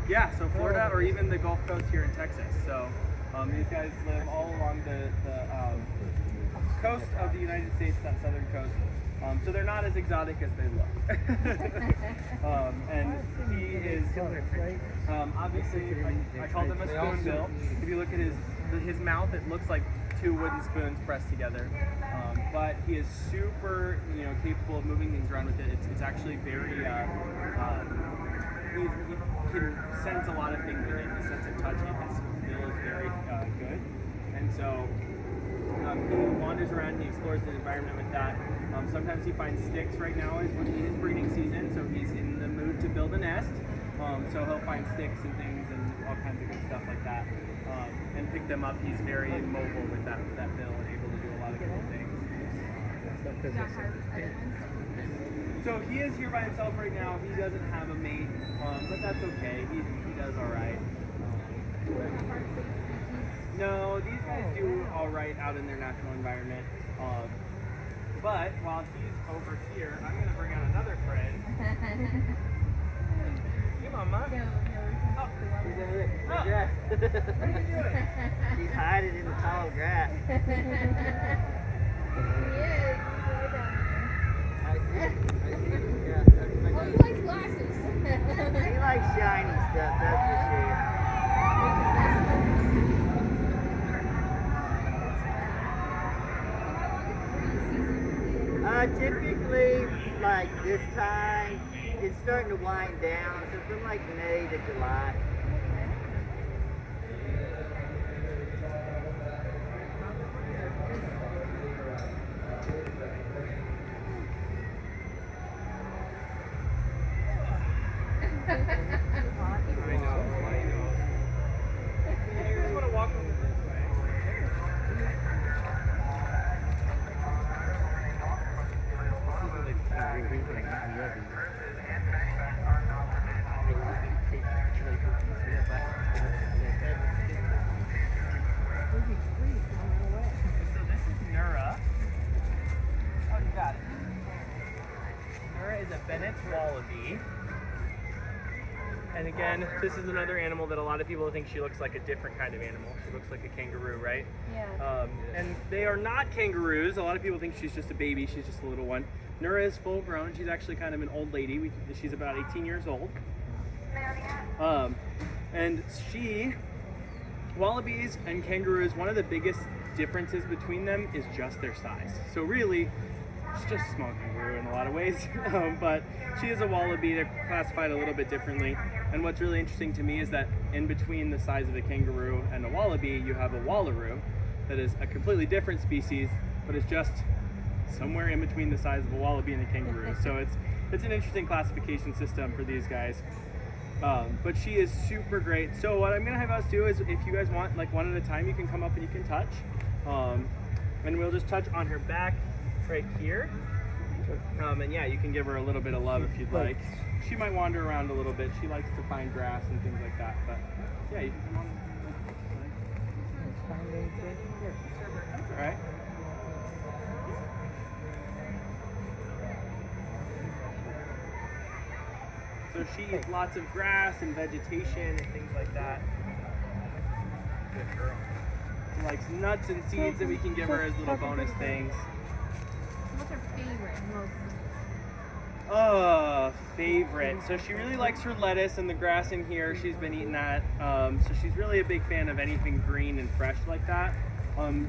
Yeah, so Florida or even the Gulf Coast here in Texas. So these guys live all along the coast of the United States, that southern coast. So they're not as exotic as they look. And he is obviously, I called him a spoonbill. If you look at his mouth, it looks like two wooden spoons pressed together. But he is super, capable of moving things around with it. It's actually very, he can sense a lot of things with it. His sense of touch, his bill is very good. And so he wanders around, he explores the environment with that. Sometimes he finds sticks. Right now is his breeding season, so he's in the mood to build a nest. So he'll find sticks and things and all kinds of good stuff like that, and pick them up. He's very mobile with that bill and able to do a lot of cool things. So he is here by himself right now. He doesn't have a mate, but that's okay. He does all right. No, these guys do all right out in their natural environment. But while he's over here, I'm going to bring out another friend. Come on, Ma. Oh, he's in the grass. What are you doing? He's hiding in the tall grass. He is. I see him. Yeah, Oh, he likes glasses. he likes shiny stuff, that's for sure. Typically, like this time, it's starting to wind down, so from like May to July. I know. Hey, you guys want to walk over this way? So this is Nura. Oh, you got it. Nura is a Bennett's wallaby. And again, this is another animal that a lot of people think she looks like a different kind of animal. She looks like a kangaroo, right? Yeah. And they are not kangaroos. A lot of people think she's just a baby. She's just a little one. Nura is full grown. She's actually kind of an old lady. She's about 18 years old. And wallabies and kangaroos, one of the biggest differences between them is just their size. So really, she's just a small kangaroo in a lot of ways. But she is a wallaby. They're classified a little bit differently. And what's really interesting to me is that in between the size of a kangaroo and a wallaby, you have a wallaroo that is a completely different species, but it's just somewhere in between the size of a wallaby and a kangaroo. So it's an interesting classification system for these guys. But she is super great. So what I'm gonna have us do is, if you guys want, like one at a time, you can come up and you can touch. And we'll just touch on her back right here. And yeah, you can give her a little bit of love if you'd like. She might wander around a little bit. She likes to find grass and things like that. But yeah, you can come on. That's all right. So she eats lots of grass and vegetation and things like that. Good girl. She likes nuts and seeds that we can give her as little bonus things. What's her favorite? Favorite. So she really likes her lettuce and the grass in here. She's been eating that. So she's really a big fan of anything green and fresh like that.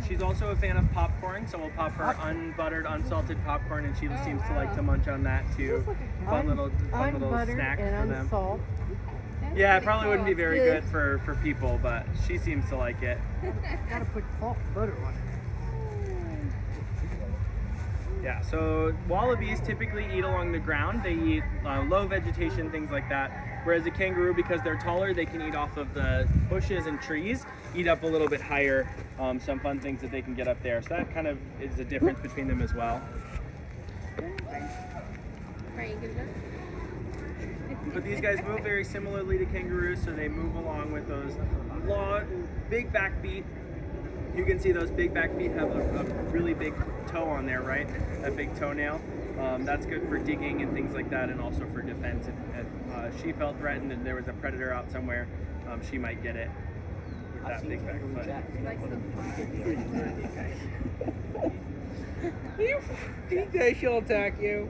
She's also a fan of popcorn, so we'll pop her unbuttered, unsalted popcorn, and she seems to like to munch on that too. Fun little snack for them. Salt. Yeah, it probably wouldn't be very good for people, but she seems to like it. Gotta put salt and butter on it. Yeah, so wallabies typically eat along the ground. They eat low vegetation, things like that. Whereas a kangaroo, because they're taller, they can eat off of the bushes and trees, eat up a little bit higher. Some fun things that they can get up there. So that kind of is the difference between them as well. Right, good enough. But these guys move very similarly to kangaroos, so they move along with those long, big back feet. You can see those big back feet have a really big toe on there, right? That big toenail. That's good for digging and things like that, and also for defense. If she felt threatened and there was a predator out somewhere, she might get it with that big back foot. She likes the He says she'll attack you.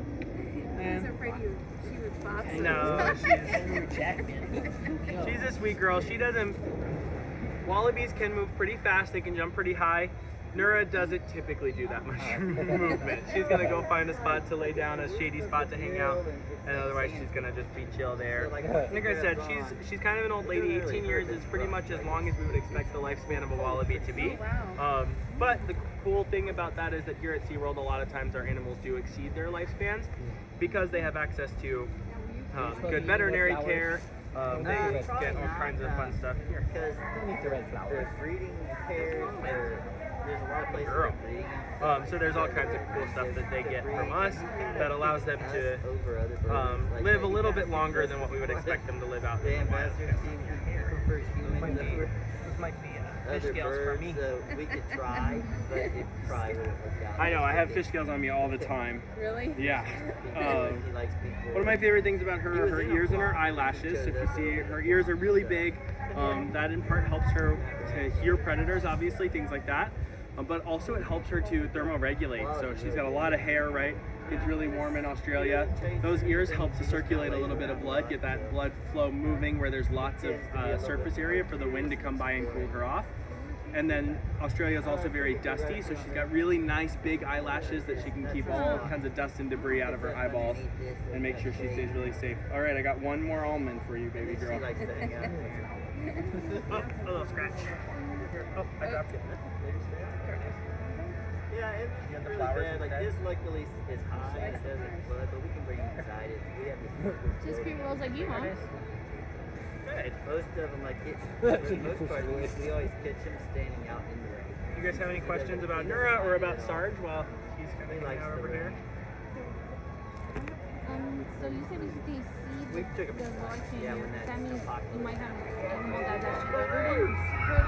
I was afraid she would box him. No, she's a sweet girl. She doesn't. Wallabies can move pretty fast. They can jump pretty high. Nura doesn't typically do that much movement. She's gonna go find a spot to lay down, a shady spot to hang out, and otherwise she's gonna just be chill there. Like I said, she's kind of an old lady. 18 years is pretty much as long as we would expect the lifespan of a wallaby to be. Wow. But the cool thing about that is that here at SeaWorld, a lot of times our animals do exceed their lifespans because they have access to good veterinary care. They get all kinds of fun stuff here. Because the breeding pairs, there's a lot of places for breeding. So there's all kinds of cool stuff that they get from us that allows them to over other birds. live a little bit longer than what we would expect them to live out The in the wild. ambassador team prefers humans over This might be fish other scales for birds, me. so we could try, but it probably wouldn't work out. I know, I have fish scales on me all the time. Really? Yeah. He likes people. One of my favorite things about her are her ears and her eyelashes. So if you see, her ears are really big. That in part helps her to hear predators, obviously, things like that. But also it helps her to thermoregulate. So she's got a lot of hair, right? It's really warm in Australia. Those ears help to circulate a little bit of blood, get that blood flow moving where there's lots of surface area for the wind to come by and cool her off. And then Australia is also very dusty, so she's got really nice big eyelashes that she can keep all kinds of dust and debris out of her eyeballs and make sure she stays really safe. All right, I got one more almond for you, baby girl. She likes to hang out here. Oh, a little scratch. Oh, I dropped it. Yeah, it's got the really flowers bad. Like instead? this luckily is high, it doesn't flood, but we can bring them inside it. We have this Just cream rolls like you, Mom. Good. most of them like it. For the most part, we always catch them standing out in the rain. You guys have any questions about Nura or about Sarge while he's kind He of likes hanging out the over rain. here? So you said if they see We took a the voice yeah, when change, that that means apocalypse you might have an animal that's actually older than